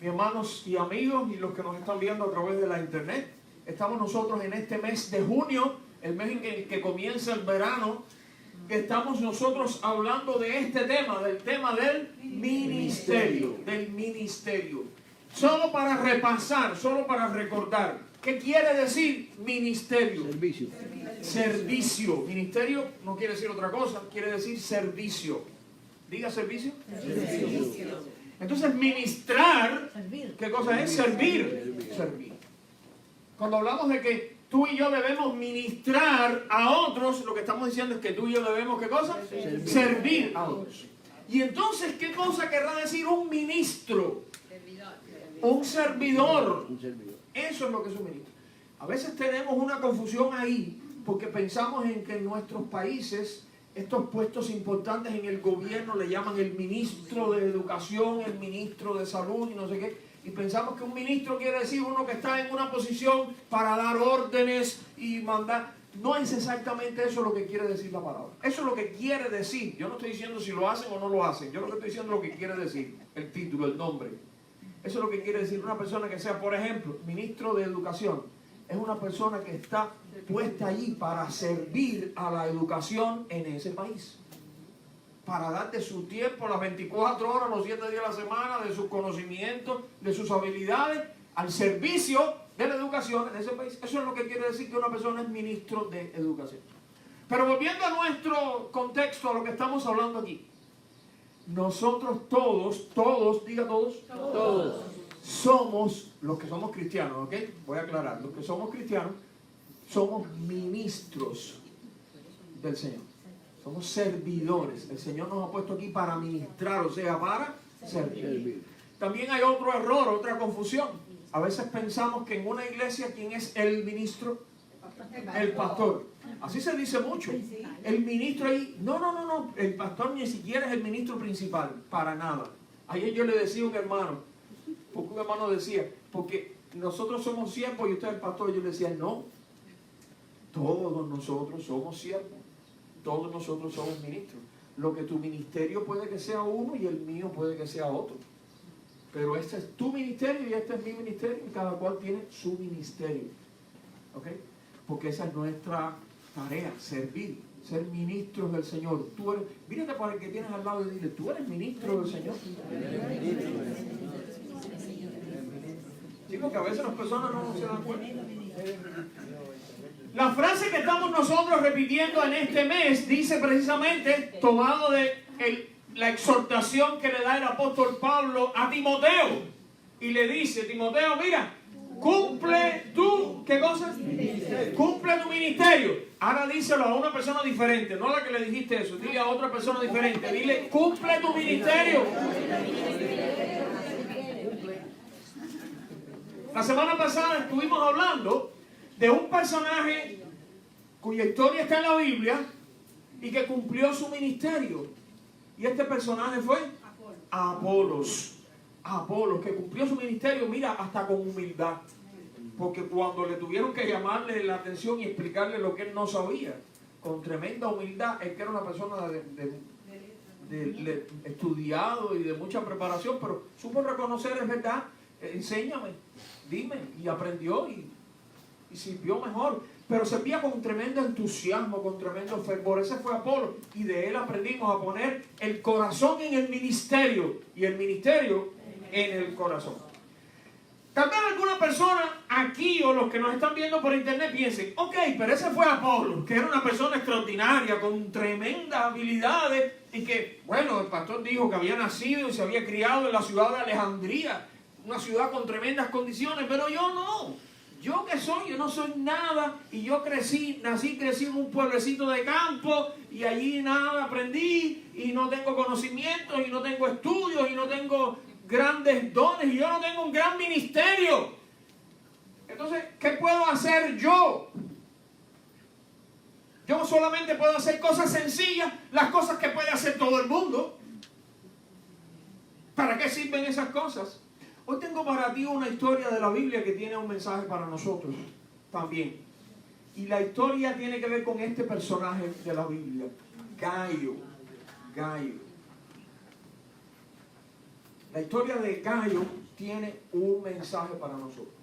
mis hermanos y amigos y los que nos están viendo a través de la internet. Estamos nosotros en este mes de junio, el mes en el que comienza el verano, que estamos nosotros hablando de este tema, del tema del ministerio, Solo para repasar, solo para recordar, ¿qué quiere decir ministerio? Servicio. Ministerio no quiere decir otra cosa, quiere decir servicio. Diga servicio. Entonces, ministrar, ¿qué cosa es? Servir. Cuando hablamos de que tú y yo debemos ministrar a otros, lo que estamos diciendo es que tú y yo debemos, ¿qué cosa? Servir a otros. Y entonces, ¿qué cosa querrá decir un ministro? Un servidor. Eso es lo que es un ministro. A veces tenemos una confusión ahí, porque pensamos en que en nuestros países estos puestos importantes en el gobierno le llaman el ministro de Educación, el ministro de Salud y no sé qué. Y pensamos que un ministro quiere decir uno que está en una posición para dar órdenes y mandar. No es exactamente eso lo que quiere decir la palabra. Eso es lo que quiere decir. Yo no estoy diciendo si lo hacen o no lo hacen. Yo lo que estoy diciendo es lo que quiere decir. El título, el nombre. Eso es lo que quiere decir una persona que sea, por ejemplo, ministro de Educación. Es una persona que está puesta allí para servir a la educación en ese país. Para dar de su tiempo, las 24 horas, los 7 días de la semana, de sus conocimientos, de sus habilidades, al servicio de la educación en ese país. Eso es lo que quiere decir que una persona es ministro de Educación. Pero volviendo a nuestro contexto, a lo que estamos hablando aquí. Nosotros todos, diga todos, somos, los que somos cristianos, ¿ok? Voy a aclarar, los que somos cristianos, somos ministros del Señor. Somos servidores. El Señor nos ha puesto aquí para ministrar, o sea, para servir. También hay otro error, otra confusión. A veces pensamos que en una iglesia, ¿quién es el ministro? El pastor. Así se dice mucho. El ministro ahí, no. El pastor ni siquiera es el ministro principal, para nada. Ayer yo le decía a un hermano, porque un hermano decía, porque nosotros somos siervos y usted es el pastor. Yo le decía, no. Todos nosotros somos siervos. Todos nosotros somos ministros. Lo que tu ministerio puede que sea uno y el mío puede que sea otro. Pero este es tu ministerio y este es mi ministerio y cada cual tiene su ministerio. ¿Ok? Porque esa es nuestra tarea, servir, ser ministros del Señor. Tú eres, mírate para el que tienes al lado y dile, tú eres ministro del Señor. Sí, porque a veces las personas no se dan cuenta. La frase que estamos nosotros repitiendo en este mes dice precisamente, tomado de la exhortación que le da el apóstol Pablo a Timoteo. Y le dice, Timoteo, mira, cumple tu, ¿qué cosa? Cumple tu ministerio. Ahora díselo a una persona diferente, no a la que le dijiste eso. Dile a otra persona diferente. Dile, cumple tu ministerio. La semana pasada estuvimos hablando de un personaje cuya historia está en la Biblia y que cumplió su ministerio. Y este personaje fue Apolos, que cumplió su ministerio, mira, hasta con humildad. Porque cuando le tuvieron que llamarle la atención y explicarle lo que él no sabía, con tremenda humildad, él que era una persona de estudiado y de mucha preparación, pero supo reconocer, es verdad, enséñame, dime, y aprendió y sirvió mejor. Pero servía con tremendo entusiasmo, con tremendo fervor. Ese fue Apolo. Y de él aprendimos a poner el corazón en el ministerio y el ministerio en el corazón. Tal vez alguna persona aquí o los que nos están viendo por internet piensen, ok, pero ese fue Apolo, que era una persona extraordinaria, con tremendas habilidades y que, bueno, el pastor dijo que había nacido y se había criado en la ciudad de Alejandría, una ciudad con tremendas condiciones, pero yo no. ¿Yo qué soy? Yo no soy nada. Y yo crecí en un pueblecito de campo y allí nada aprendí y no tengo conocimientos y no tengo estudios y no tengo grandes dones y yo no tengo un gran ministerio. Entonces, ¿qué puedo hacer yo? Yo solamente puedo hacer cosas sencillas, las cosas que puede hacer todo el mundo. ¿Para qué sirven esas cosas? Hoy tengo para ti una historia de la Biblia que tiene un mensaje para nosotros también. Y la historia tiene que ver con este personaje de la Biblia, Gayo. La historia de Gayo tiene un mensaje para nosotros.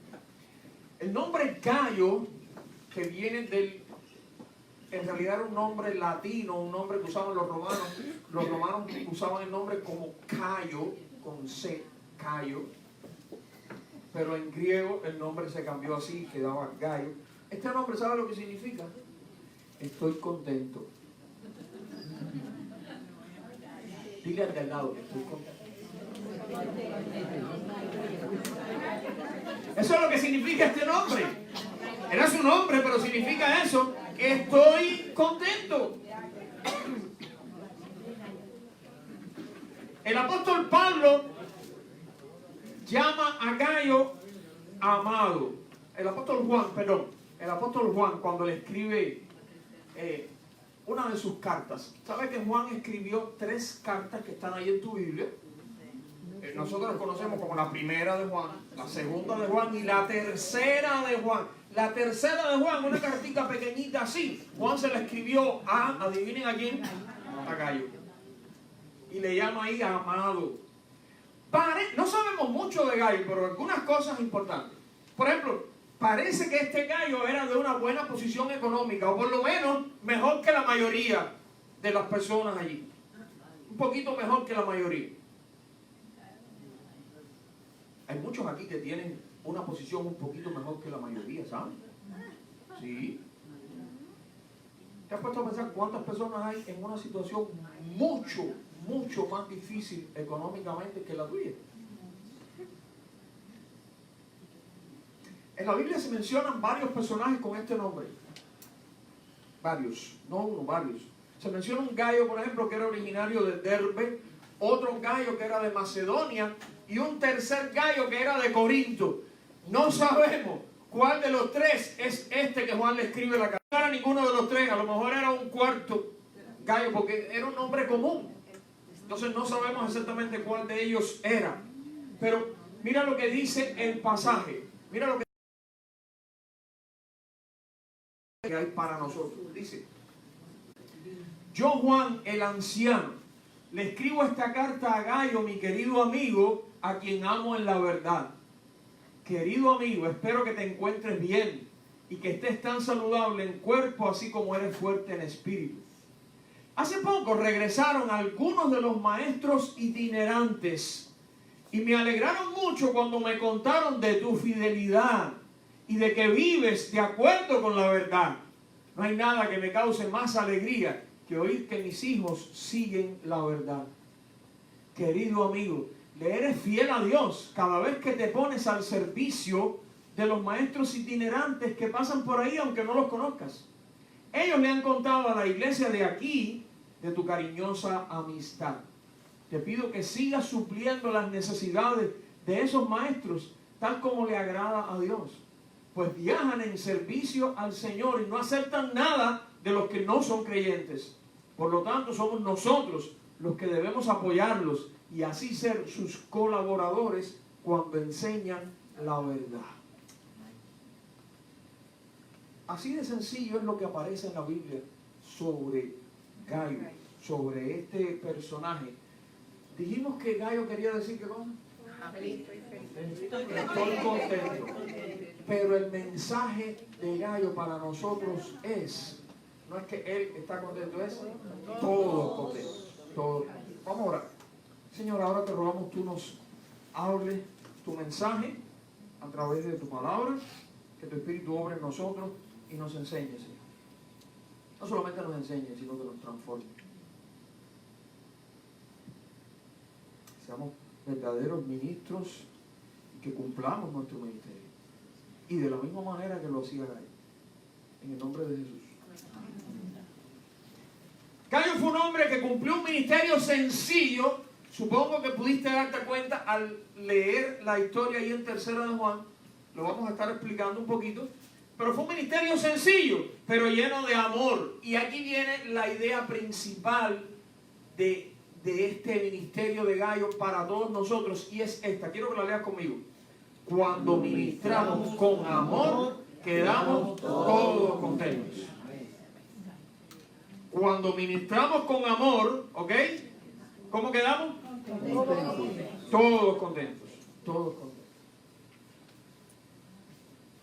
El nombre Gayo, que viene en realidad era un nombre latino, un nombre que usaban los romanos usaban el nombre como Cayo, con C, Cayo, pero en griego el nombre se cambió así, quedaba Gayo. Este nombre, ¿sabe lo que significa? Estoy contento. Dile al de al lado, estoy contento. Eso es lo que significa este nombre. Era su nombre, pero significa eso. Estoy contento. El apóstol Pablo llama a Gayo amado. El apóstol Juan, cuando le escribe una de sus cartas. ¿Sabe que Juan escribió 3 cartas que están ahí en tu Biblia? Nosotros las conocemos como la primera de Juan, la segunda de Juan y la tercera de Juan. La tercera de Juan, una cartita pequeñita así. Juan se la escribió a, adivinen a quién, a Gayo. Y le llama ahí amado. No sabemos mucho de Gayo, pero algunas cosas importantes. Por ejemplo, parece que este Gayo era de una buena posición económica, o por lo menos mejor que la mayoría de las personas allí. Un poquito mejor que la mayoría. Hay muchos aquí que tienen una posición un poquito mejor que la mayoría, ¿saben? Sí. ¿Te has puesto a pensar cuántas personas hay en una situación mucho más difícil económicamente que la tuya? En la Biblia se mencionan varios personajes con este nombre. Varios, no uno, varios. Se menciona un Gayo, por ejemplo, que era originario de Derbe, otro Gayo que era de Macedonia y un tercer Gayo que era de Corinto. No sabemos cuál de los 3 es este que Juan le escribe la carta. No era ninguno de los 3, a lo mejor era un cuarto Gayo porque era un nombre común. Entonces no sabemos exactamente cuál de ellos era. Pero mira lo que dice el pasaje. Mira lo que hay para nosotros. Dice: yo, Juan, el anciano, le escribo esta carta a Gayo, mi querido amigo, a quien amo en la verdad. Querido amigo, espero que te encuentres bien y que estés tan saludable en cuerpo así como eres fuerte en espíritu. Hace poco regresaron algunos de los maestros itinerantes y me alegraron mucho cuando me contaron de tu fidelidad y de que vives de acuerdo con la verdad. No hay nada que me cause más alegría que oír que mis hijos siguen la verdad. Querido amigo, le eres fiel a Dios cada vez que te pones al servicio de los maestros itinerantes que pasan por ahí aunque no los conozcas. Ellos le han contado a la iglesia de aquí de tu cariñosa amistad. Te pido que sigas supliendo las necesidades de esos maestros tal como le agrada a Dios, pues viajan en servicio al Señor y no aceptan nada de los que no son creyentes. Por lo tanto, somos nosotros los que debemos apoyarlos y así ser sus colaboradores cuando enseñan la verdad. Así de sencillo es lo que aparece en la Biblia sobre Gayo, sobre este personaje. Dijimos que Gayo quería decir ¿qué cosa? Estoy contento. Pero el mensaje de Gayo para nosotros no es que él está contento, es todos contentos. Todos. Vamos a orar. Señor, ahora te rogamos tú nos hables tu mensaje a través de tu palabra, que tu Espíritu obre en nosotros y nos enseñe, Señor. No solamente nos enseñe, sino que nos transforme. Seamos verdaderos ministros y que cumplamos nuestro ministerio. Y de la misma manera que lo hacía Gayo. En el nombre de Jesús. Gayo fue un hombre que cumplió un ministerio sencillo. Supongo que pudiste darte cuenta al leer la historia ahí en Tercera de Juan. Lo vamos a estar explicando un poquito. Pero fue un ministerio sencillo, pero lleno de amor. Y aquí viene la idea principal de este ministerio de Gayo para todos nosotros. Y es esta. Quiero que la leas conmigo. Cuando ministramos con amor, quedamos todos contentos. Cuando ministramos con amor, ¿ok? ¿Cómo quedamos? Todos contentos. todos contentos.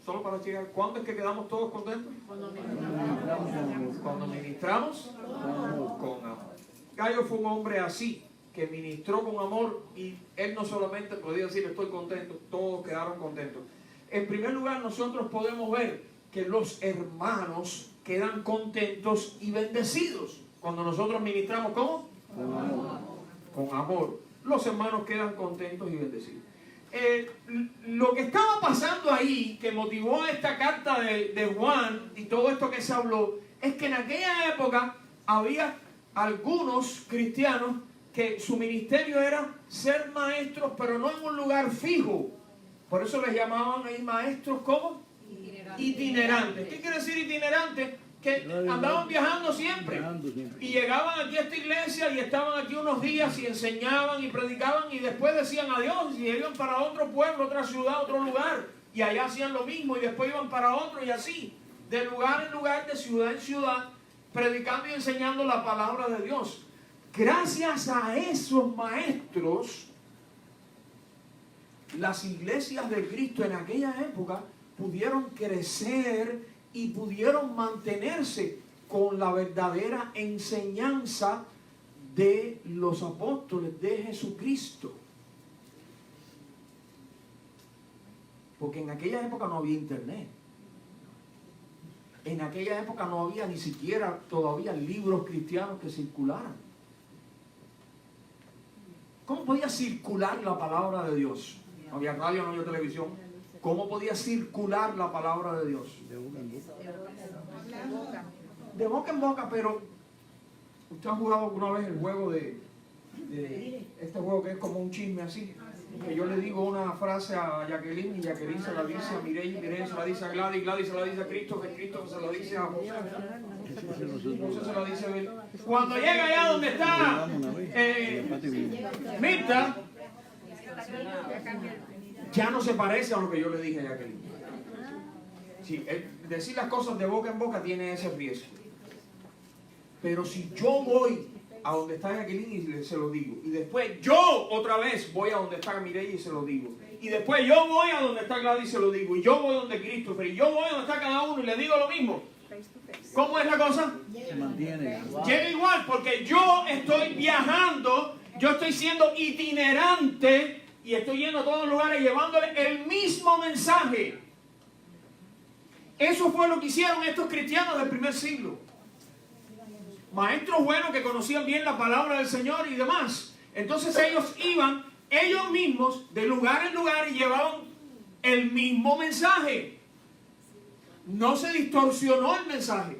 Solo para llegar, ¿cuándo es que quedamos todos contentos? Cuando ministramos con amor. Gallo fue un hombre así, que ministró con amor, y él no solamente podía decir estoy contento, todos quedaron contentos. En primer lugar, nosotros podemos ver que los hermanos quedan contentos y bendecidos cuando nosotros ministramos ¿cómo? Con amor. Los hermanos quedan contentos y bendecidos. Lo que estaba pasando ahí, que motivó esta carta de Juan y todo esto que se habló, es que en aquella época había algunos cristianos que su ministerio era ser maestros, pero no en un lugar fijo. Por eso les llamaban ahí maestros ¿cómo? Itinerantes. ¿Qué quiere decir itinerante? Que andaban viajando siempre. Y llegaban aquí a esta iglesia y estaban aquí unos días y enseñaban y predicaban y después decían adiós y iban para otro pueblo, otra ciudad, otro lugar. Y allá hacían lo mismo y después iban para otro y así. De lugar en lugar, de ciudad en ciudad, predicando y enseñando la palabra de Dios. Gracias a esos maestros, las iglesias de Cristo en aquella época pudieron crecer y pudieron mantenerse con la verdadera enseñanza de los apóstoles de Jesucristo. Porque en aquella época no había internet. En aquella época no había ni siquiera todavía libros cristianos que circularan. ¿Cómo podía circular la palabra de Dios? No había radio, no había televisión. ¿Cómo podía circular la palabra de Dios? De boca en boca, pero ¿usted ha jugado alguna vez el juego de este juego que es como un chisme así? Que yo le digo una frase a Jacqueline y Jacqueline se la dice a Mireille, Mireille se la dice a Gladys, Gladys se la dice a Christopher, Christopher se la dice a José, José se la dice a él. Cuando llega allá donde está Mirta, ya no se parece a lo que yo le dije a Jacqueline. Sí, decir las cosas de boca en boca tiene ese riesgo. Pero si yo voy a donde está Jacqueline y se lo digo, y después yo otra vez voy a donde está Mireille y se lo digo, y después yo voy a donde está Gladys y se lo digo, y yo voy donde Christopher, y yo voy a donde está cada uno y le digo lo mismo, ¿cómo es la cosa? Se mantiene. Llega igual, porque yo estoy viajando, yo estoy siendo itinerante y estoy yendo a todos los lugares llevándole el mismo mensaje. Eso fue lo que hicieron estos cristianos del primer siglo. Maestros buenos que conocían bien la palabra del Señor y demás. Entonces ellos iban, ellos mismos, de lugar en lugar y llevaban el mismo mensaje. No se distorsionó el mensaje.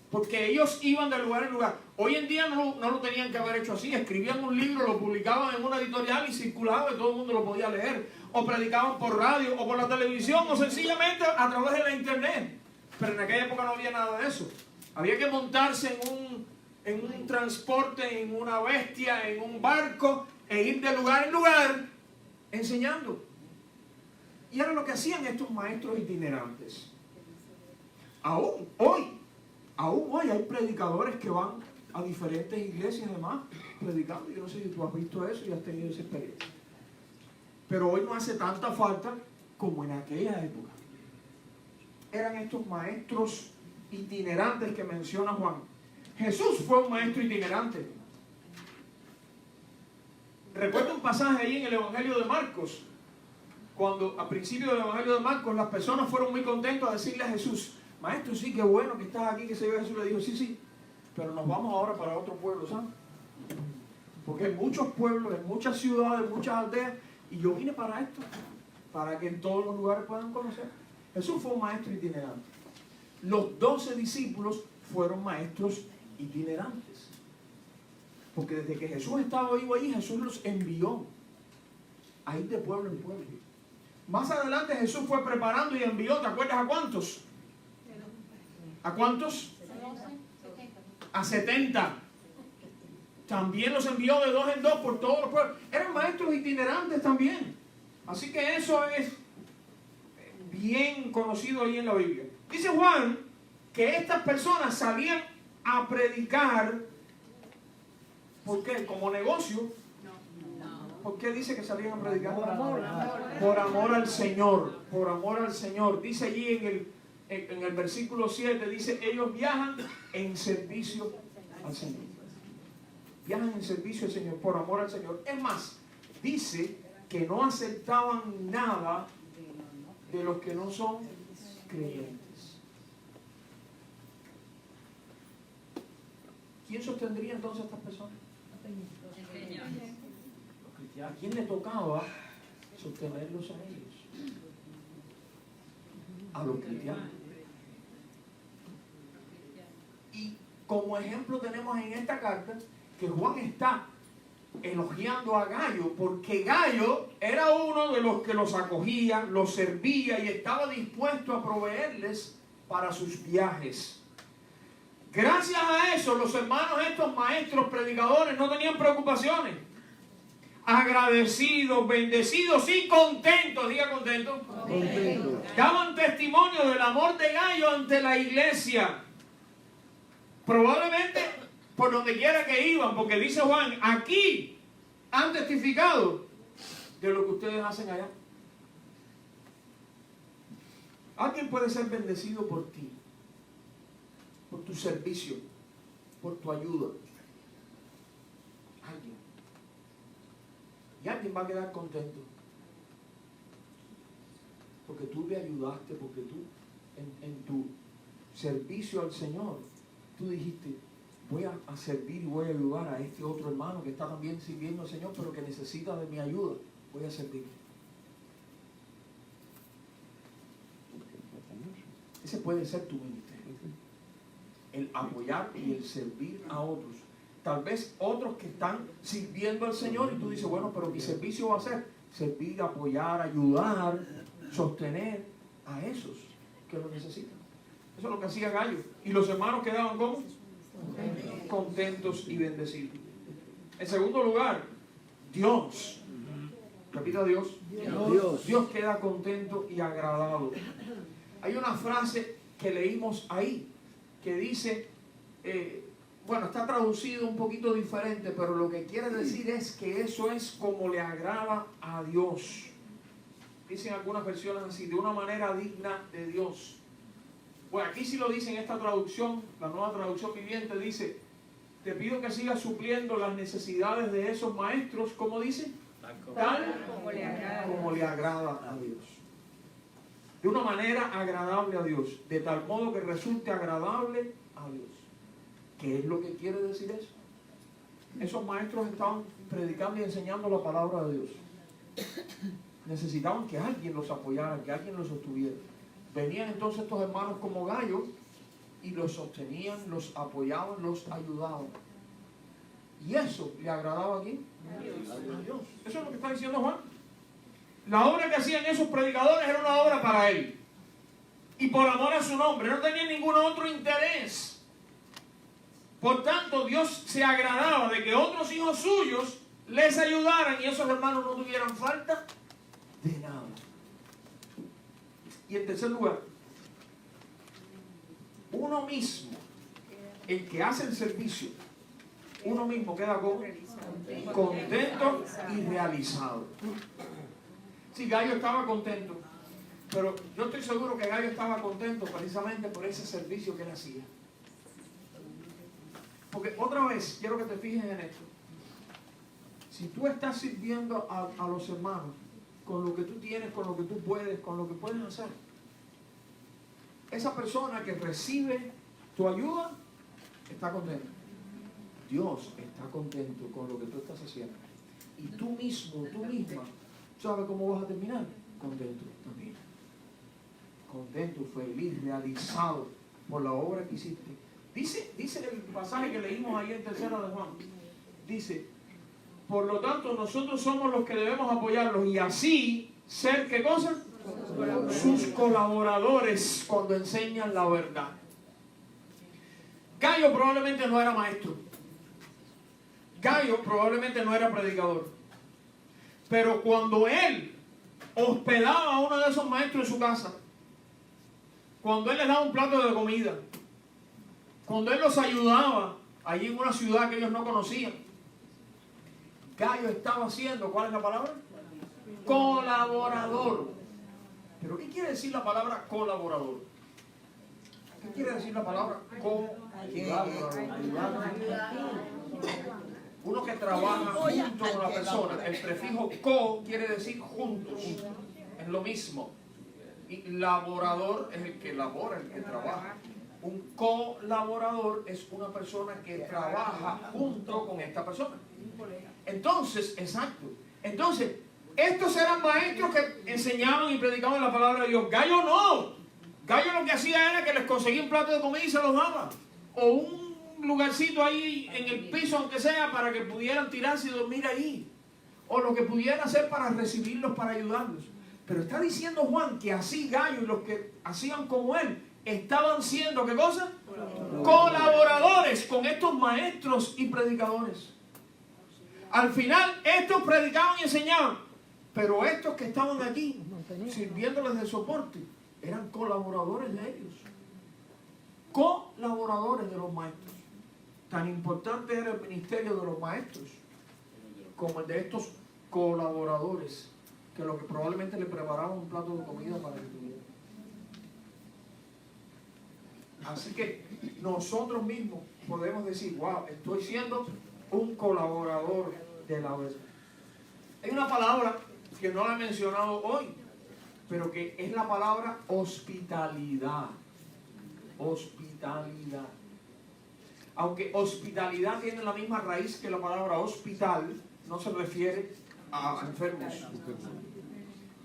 Porque ellos iban de lugar en lugar. Hoy en día no lo tenían que haber hecho así. Escribían un libro, lo publicaban en una editorial y circulaba y todo el mundo lo podía leer. O predicaban por radio o por la televisión o sencillamente a través de la internet. Pero en aquella época no había nada de eso. Había que montarse en un transporte, en una bestia, en un barco e ir de lugar en lugar enseñando. Y era lo que hacían estos maestros itinerantes. Aún hoy hay predicadores que van a diferentes iglesias además predicando. Yo no sé si tú has visto eso y has tenido esa experiencia. Pero hoy no hace tanta falta como en aquella época. Eran estos maestros itinerantes que menciona Juan. Jesús fue un maestro itinerante. Recuerdo un pasaje ahí en el Evangelio de Marcos, cuando al principio del Evangelio de Marcos las personas fueron muy contentos a decirle a Jesús: maestro, sí, qué bueno que estás aquí, que se ve. Jesús le dijo: sí, pero nos vamos ahora para otro pueblo, ¿sabes? Porque hay muchos pueblos, en muchas ciudades, muchas aldeas, y yo vine para esto, para que en todos los lugares puedan conocer. Jesús fue un maestro itinerante. Los 12 discípulos fueron maestros itinerantes. Porque desde que Jesús estaba vivo allí, Jesús los envió a ir de pueblo en pueblo. Más adelante Jesús fue preparando y envió, ¿te acuerdas a cuántos? ¿A cuántos? A 70. También los envió de 2 en 2 por todos los pueblos. Eran maestros itinerantes también. Así que eso es bien conocido ahí en la Biblia. Dice Juan que estas personas salían a predicar. ¿Por qué? ¿Como negocio? ¿Por qué dice que salían a predicar? Por amor al Señor. Por amor al Señor. Dice allí en el versículo 7, dice, ellos viajan en servicio al Señor. Viajan en servicio al Señor, por amor al Señor. Es más, dice que no aceptaban nada de los que no son creyentes. ¿Quién sostendría entonces a estas personas? Los cristianos. ¿A quién le tocaba sostenerlos a ellos? A los cristianos. Y como ejemplo tenemos en esta carta que Juan está elogiando a Gayo, porque Gayo era uno de los que los acogía, los servía y estaba dispuesto a proveerles para sus viajes. Gracias a eso, los hermanos, estos maestros, predicadores, no tenían preocupaciones. Agradecidos, bendecidos y contentos, diga contentos. Contento. Daban testimonio del amor de Gayo ante la iglesia. Probablemente por donde quiera que iban, porque dice Juan, aquí han testificado de lo que ustedes hacen allá. Alguien puede ser bendecido por ti, por tu servicio, por tu ayuda. Alguien. Y alguien va a quedar contento. Porque tú le ayudaste, porque tú en tu servicio al Señor, tú dijiste, voy a servir y voy a ayudar a este otro hermano que está también sirviendo al Señor, pero que necesita de mi ayuda. Voy a servir. Ese puede ser tu ministerio. El apoyar y el servir a otros. Tal vez otros que están sirviendo al Señor y tú dices, bueno, pero mi servicio va a ser servir, apoyar, ayudar, sostener a esos que lo necesitan. Eso es lo que hacía Gayo. Y los hermanos quedaban ¿cómo? Contentos y bendecidos. En segundo lugar, Dios. Repita Dios. Dios queda contento y agradado. Hay una frase que leímos ahí que dice, bueno, está traducido un poquito diferente, pero lo que quiere decir es que eso es como le agrada a Dios. Dicen algunas versiones así, de una manera digna de Dios. Bueno, aquí sí lo dice en esta traducción, la Nueva Traducción Viviente dice, te pido que sigas supliendo las necesidades de esos maestros, ¿cómo dice? Tal como le agrada a Dios. De una manera agradable a Dios, de tal modo que resulte agradable a Dios. ¿Qué es lo que quiere decir eso? Esos maestros estaban predicando y enseñando la palabra de Dios. Necesitaban que alguien los apoyara, que alguien los sostuviera. Venían entonces estos hermanos como Gayo y los sostenían, los apoyaban, los ayudaban. ¿Y eso le agradaba a quién? A Dios. Eso es lo que está diciendo Juan. La obra que hacían esos predicadores era una obra para él. Y por amor a su nombre. No tenía ningún otro interés. Por tanto, Dios se agradaba de que otros hijos suyos les ayudaran y esos hermanos no tuvieran falta de nada. Y en tercer lugar, uno mismo, el que hace el servicio, uno mismo queda contento y realizado. Sí, Gayo estaba contento, pero yo estoy seguro que Gayo estaba contento precisamente por ese servicio que él hacía. Porque otra vez, quiero que te fijes en esto. Si tú estás sirviendo a los hermanos con lo que tú tienes, con lo que tú puedes, con lo que puedes hacer, esa persona que recibe tu ayuda está contenta. Dios está contento con lo que tú estás haciendo. Y tú mismo, tú misma, ¿sabes cómo vas a terminar? Contento también. Contento, feliz, realizado por la obra que hiciste. Dice el pasaje que leímos ahí en tercera de Juan. Dice, por lo tanto, nosotros somos los que debemos apoyarlos y así ser, ¿qué cosa? Sus colaboradores cuando enseñan la verdad. Gayo probablemente no era maestro. Gayo probablemente no era predicador. Pero cuando él hospedaba a uno de esos maestros en su casa, cuando él les daba un plato de comida, cuando él los ayudaba allí en una ciudad que ellos no conocían, Gallo estaba siendo, ¿cuál es la palabra? Colaborador. ¿Pero qué quiere decir la palabra colaborador? ¿Qué quiere decir la palabra colaborador? Uno que trabaja junto con la persona. El prefijo co quiere decir juntos. Es lo mismo. Y laborador es el que labora, el que trabaja. Un colaborador es una persona que trabaja junto con esta persona. Entonces, exacto. Entonces, estos eran maestros que enseñaban y predicaban la palabra de Dios. Gallo no. Gallo lo que hacía era que les conseguía un plato de comida y se los daba. O un lugarcito ahí en el piso, aunque sea, para que pudieran tirarse y dormir ahí. O lo que pudieran hacer para recibirlos, para ayudarlos. Pero está diciendo Juan que así Gallo y los que hacían como él estaban siendo, ¿qué cosa? Colaboradores con estos maestros y predicadores. Al final, estos predicaban y enseñaban. Pero estos que estaban aquí, sirviéndoles de soporte, eran colaboradores de ellos. Colaboradores de los maestros. Tan importante era el ministerio de los maestros como el de estos colaboradores, que lo que probablemente le preparaban un plato de comida para que tuviera. Así que nosotros mismos podemos decir, wow, estoy siendo un colaborador de la obra. Hay una palabra que no la he mencionado hoy, pero que es la palabra hospitalidad. Hospitalidad. Aunque hospitalidad tiene la misma raíz que la palabra hospital, no se refiere a enfermos,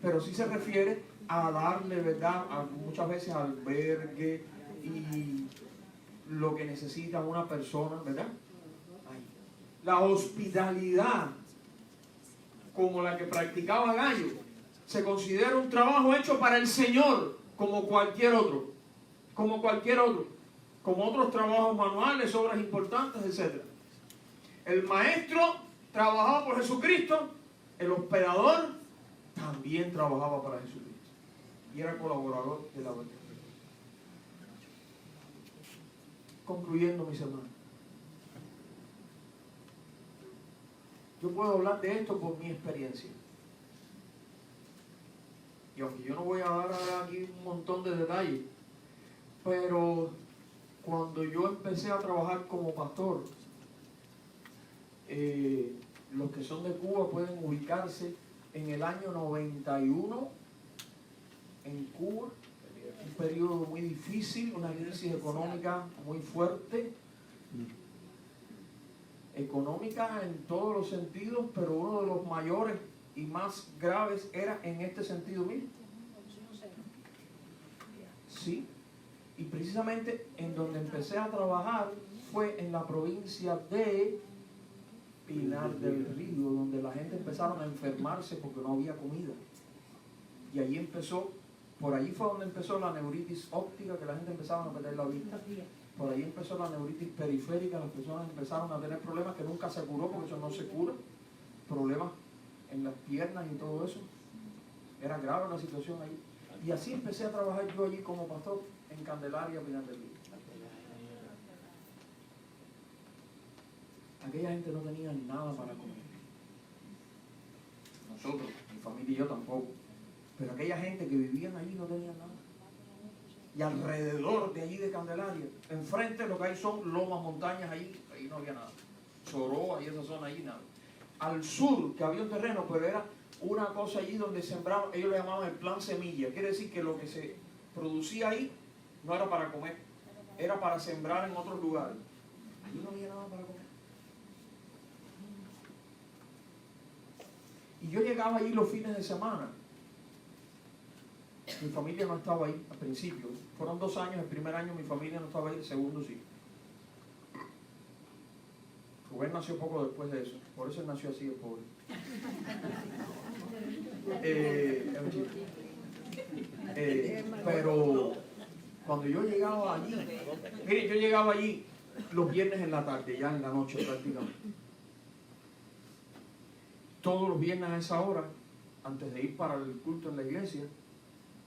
pero sí se refiere a darle, ¿verdad?, muchas veces albergue y lo que necesita una persona, ¿verdad? La hospitalidad, como la que practicaba Gallo, se considera un trabajo hecho para el Señor, como cualquier otro, como otros trabajos manuales, obras importantes, etc. El maestro trabajaba por Jesucristo, el hospedador también trabajaba para Jesucristo y era colaborador de la verdad. Concluyendo, mis hermanos, yo puedo hablar de esto por mi experiencia. Y aunque yo no voy a dar aquí un montón de detalles, pero cuando yo empecé a trabajar como pastor, los que son de Cuba pueden ubicarse en el año 91 en Cuba, un periodo muy difícil, una crisis económica muy fuerte, económica en todos los sentidos, pero uno de los mayores y más graves era en este sentido mismo. Sí, y precisamente en donde empecé a trabajar fue en la provincia de Pinar del Río, donde la gente empezaron a enfermarse porque no había comida. Y ahí empezó, por allí fue donde empezó la neuritis óptica, que la gente empezaba a perder la vista. Por ahí empezó la neuritis periférica, las personas empezaron a tener problemas que nunca se curó, porque eso no se cura. Problemas en las piernas y todo eso. Era grave la situación ahí. Y así empecé a trabajar yo allí como pastor en Candelaria, Pinar del Río. Aquella gente no tenía nada para comer. Nosotros, mi familia y yo tampoco. Pero aquella gente que vivían allí no tenía nada. Y alrededor de allí de Candelaria, enfrente lo que hay son lomas, montañas, ahí no había nada. Soroa y esa zona allí nada. Al sur, que había un terreno, pero era una cosa allí donde sembraban, ellos le llamaban el plan semilla. Quiere decir que lo que se producía ahí no era para comer, era para sembrar en otros lugares. Allí no había nada para comer. Y yo llegaba allí los fines de semana. Mi familia no estaba ahí al principio. Fueron 2 años, el primer año mi familia no estaba ahí, el segundo sí. Rubén nació poco después de eso, por eso él nació así de pobre. Pero cuando yo llegaba allí, miren, yo llegaba allí los viernes en la tarde, ya en la noche prácticamente. Todos los viernes a esa hora, antes de ir para el culto en la iglesia,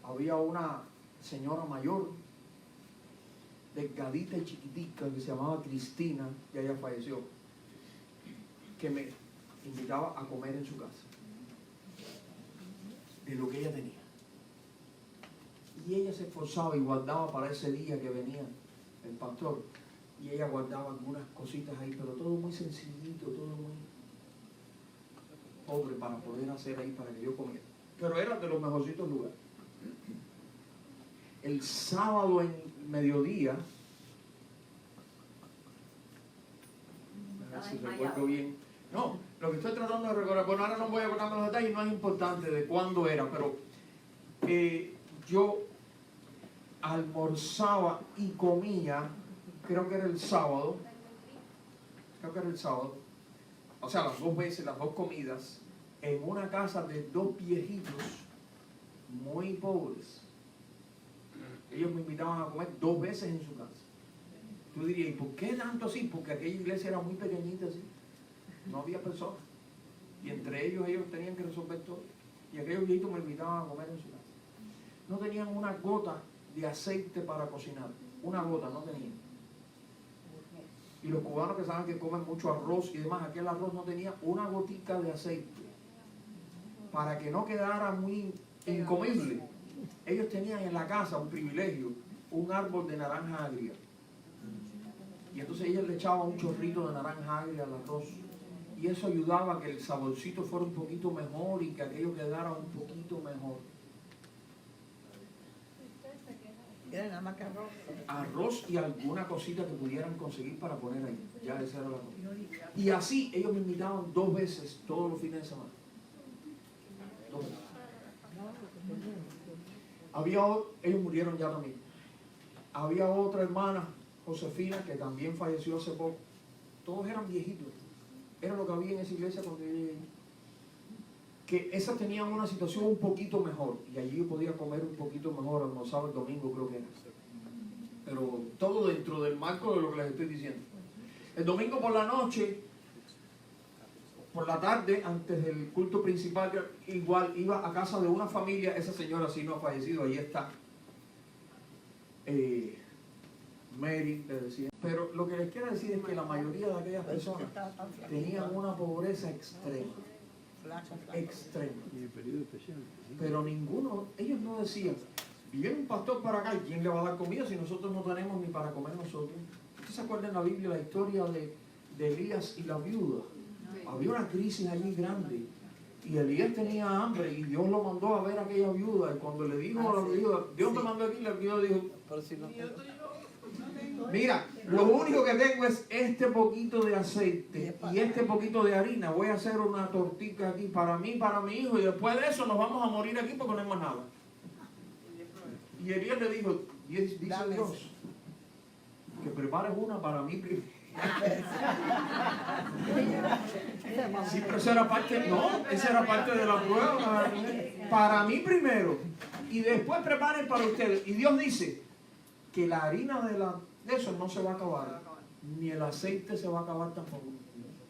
había una señora mayor, delgadita y chiquitica, que se llamaba Cristina, y ella falleció, que me invitaba a comer en su casa, de lo que ella tenía. Y ella se esforzaba y guardaba para ese día que venía el pastor. Y ella guardaba algunas cositas ahí, pero todo muy sencillito, todo muy pobre para poder hacer ahí para que yo comiera. Pero era de los mejorcitos lugares. El sábado en mediodía, a ver si recuerdo bien. No, lo que estoy tratando de recordar, bueno, ahora no voy a acordarme los detalles, no es importante de cuándo era, pero yo almorzaba y comía, creo que era el sábado, o sea, las dos veces, las dos comidas, en una casa de dos viejitos muy pobres. Ellos me invitaban a comer dos veces en su casa. Tú dirías, ¿y por qué tanto así? Porque aquella iglesia era muy pequeñita así. No había personas. Y entre ellos tenían que resolver todo. Y aquellos viejitos me invitaban a comer en su casa. No tenían una gota de aceite para cocinar. Una gota no tenían. Y los cubanos que saben que comen mucho arroz y demás, aquel arroz no tenía una gotica de aceite. Para que no quedara muy incomible. Ellos tenían en la casa un privilegio, un árbol de naranja agria. Y entonces ellos le echaban un chorrito de naranja agria al arroz. Y eso ayudaba a que el saborcito fuera un poquito mejor y que aquello quedara un poquito mejor. Era nada más que arroz. Arroz y alguna cosita que pudieran conseguir para poner ahí. Ya esa era la cosa. Y así ellos me invitaban dos veces todos los fines de semana. Dos veces. Ellos murieron ya también. Había otra hermana, Josefina, que también falleció hace poco. Todos eran viejitos. Era lo que había en esa iglesia cuando yo llegué. Que esas tenían una situación un poquito mejor. Y allí yo podía comer un poquito mejor, almorzaba el domingo creo que era. Pero todo dentro del marco de lo que les estoy diciendo. El domingo por la noche, por la tarde, antes del culto principal, igual iba a casa de una familia. Esa señora sí no ha fallecido, ahí está. Mary, le decía. Pero lo que les quiero decir es que la mayoría de aquellas personas tenían una pobreza extrema. Extrema. Pero ninguno, ellos no decían, viene un pastor para acá, ¿y quién le va a dar comida si nosotros no tenemos ni para comer nosotros? ¿Ustedes se acuerdan en la Biblia la historia de Elías y la viuda? Había una crisis allí grande. Y Elías tenía hambre y Dios lo mandó a ver a aquella viuda. Y cuando le dijo a la viuda, Dios me mandó aquí, la viuda dijo, mira, lo único que tengo es este poquito de aceite y este poquito de harina. Voy a hacer una tortita aquí para mí, para mi hijo, y después de eso nos vamos a morir aquí porque no hay más nada. Y Elías le dijo, dice Dios, que prepares una para mí primero. Sí, pero esa era parte, no, esa era parte de la prueba. Para mí primero. Y después preparen para ustedes. Y Dios dice que la harina de eso no se va a acabar. Ni el aceite se va a acabar tampoco.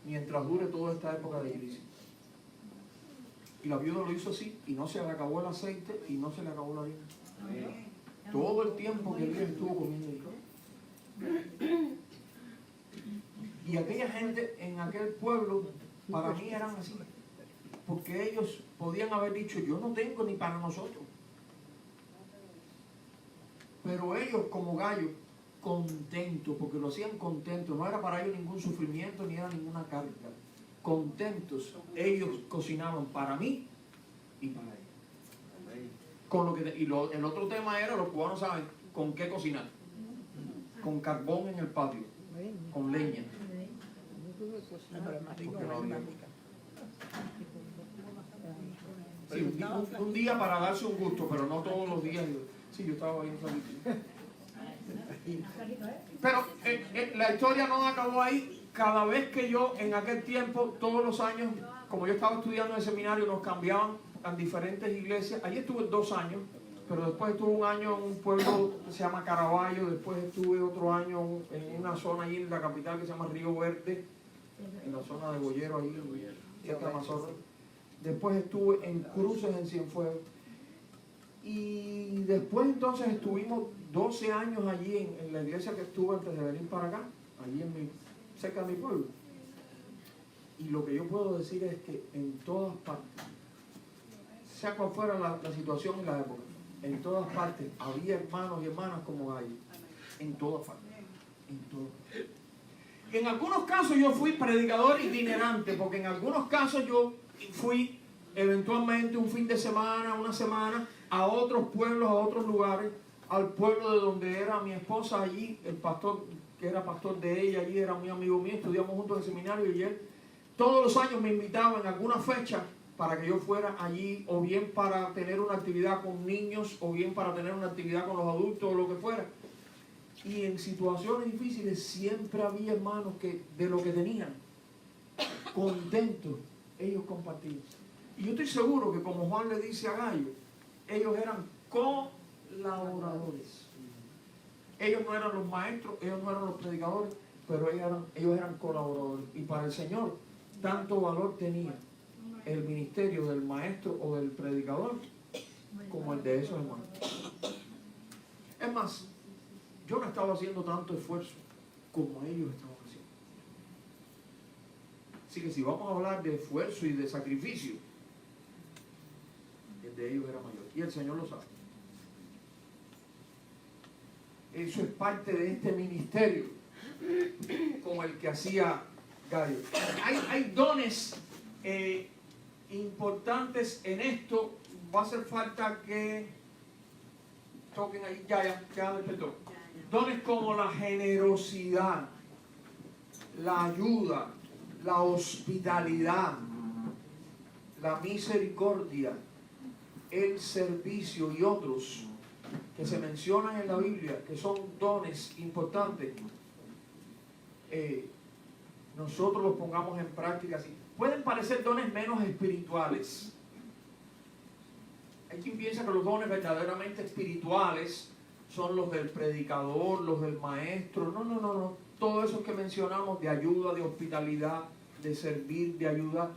Mientras dure toda esta época de crisis. Y la viuda lo hizo así. Y no se le acabó el aceite y no se le acabó la harina. Todo el tiempo que Elías estuvo comiendo. Y aquella gente en aquel pueblo, para mí eran así. Porque ellos podían haber dicho, yo no tengo ni para nosotros. Pero ellos como gallos, contentos, porque lo hacían contentos, no era para ellos ningún sufrimiento ni era ninguna carga. Contentos, ellos cocinaban para mí y para ellos. Con lo que, el otro tema era, los cubanos saben con qué cocinar. Con carbón en el patio, con leña. Sí, un día para darse un gusto, pero no todos los días. Sí, yo estaba bien solito. Pero la historia no acabó ahí. Cada vez que yo, en aquel tiempo, todos los años, como yo estaba estudiando en el seminario, nos cambiaban a diferentes iglesias. Allí estuve 2 años, pero después estuve 1 año en un pueblo que se llama Caraballo, después estuve otro año en una zona allí en la capital que se llama Río Verde, en la zona de Boyero, ahí cerca de Amazonas. Después estuve en Cruces, en Cienfuegos. Y después entonces estuvimos 12 años allí en la iglesia que estuve antes de venir para acá, allí cerca de mi pueblo. Y lo que yo puedo decir es que en todas partes, sea cual fuera la situación y la época, en todas partes había hermanos y hermanas como Gallo. En todas partes. En todas partes. Y en algunos casos yo fui predicador itinerante, porque en algunos casos yo fui eventualmente un fin de semana, una semana, a otros pueblos, a otros lugares, al pueblo de donde era mi esposa allí, el pastor que era pastor de ella allí era muy amigo mío, estudiamos juntos en el seminario y él todos los años me invitaba en alguna fecha para que yo fuera allí, o bien para tener una actividad con niños, o bien para tener una actividad con los adultos, o lo que fuera. Y en situaciones difíciles siempre había hermanos que de lo que tenían, contentos, ellos compartían. Y yo estoy seguro que como Juan le dice a Gallo, ellos eran colaboradores. Ellos no eran los maestros, ellos no eran los predicadores, pero ellos eran colaboradores. Y para el Señor, tanto valor tenía el ministerio del maestro o del predicador como el de esos hermanos. Es más, yo no estaba haciendo tanto esfuerzo como ellos estaban haciendo. Así que si vamos a hablar de esfuerzo y de sacrificio, el de ellos era mayor. Y el Señor lo sabe. Eso es parte de este ministerio con el que hacía Gallo. Hay dones importantes en esto. Va a hacer falta que toquen ahí. Ya despertó. Dones como la generosidad, la ayuda, la hospitalidad, la misericordia, el servicio y otros que se mencionan en la Biblia, que son dones importantes, nosotros los pongamos en práctica así. Pueden parecer dones menos espirituales. Hay quien piensa que los dones verdaderamente espirituales son los del predicador, los del maestro. No. Todo eso que mencionamos de ayuda, de hospitalidad, de servir, de ayuda,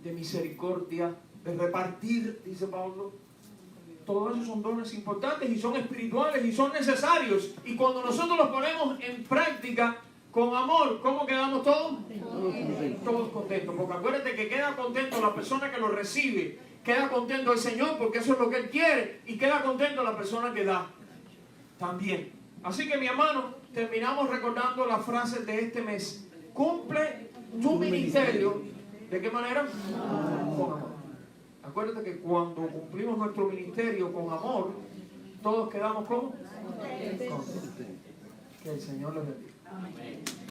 de misericordia, de repartir, dice Pablo. Todos esos son dones importantes y son espirituales y son necesarios. Y cuando nosotros los ponemos en práctica con amor, ¿cómo quedamos todos? Todos contentos. Porque acuérdate que queda contento la persona que lo recibe. Queda contento el Señor porque eso es lo que Él quiere. Y queda contento la persona que da también. Así que mi hermano, terminamos recordando las frases de este mes. Cumple tu ministerio. ¿De qué manera? Con amor. Acuérdate que cuando cumplimos nuestro ministerio con amor, todos quedamos con contentos. Que el Señor les bendiga.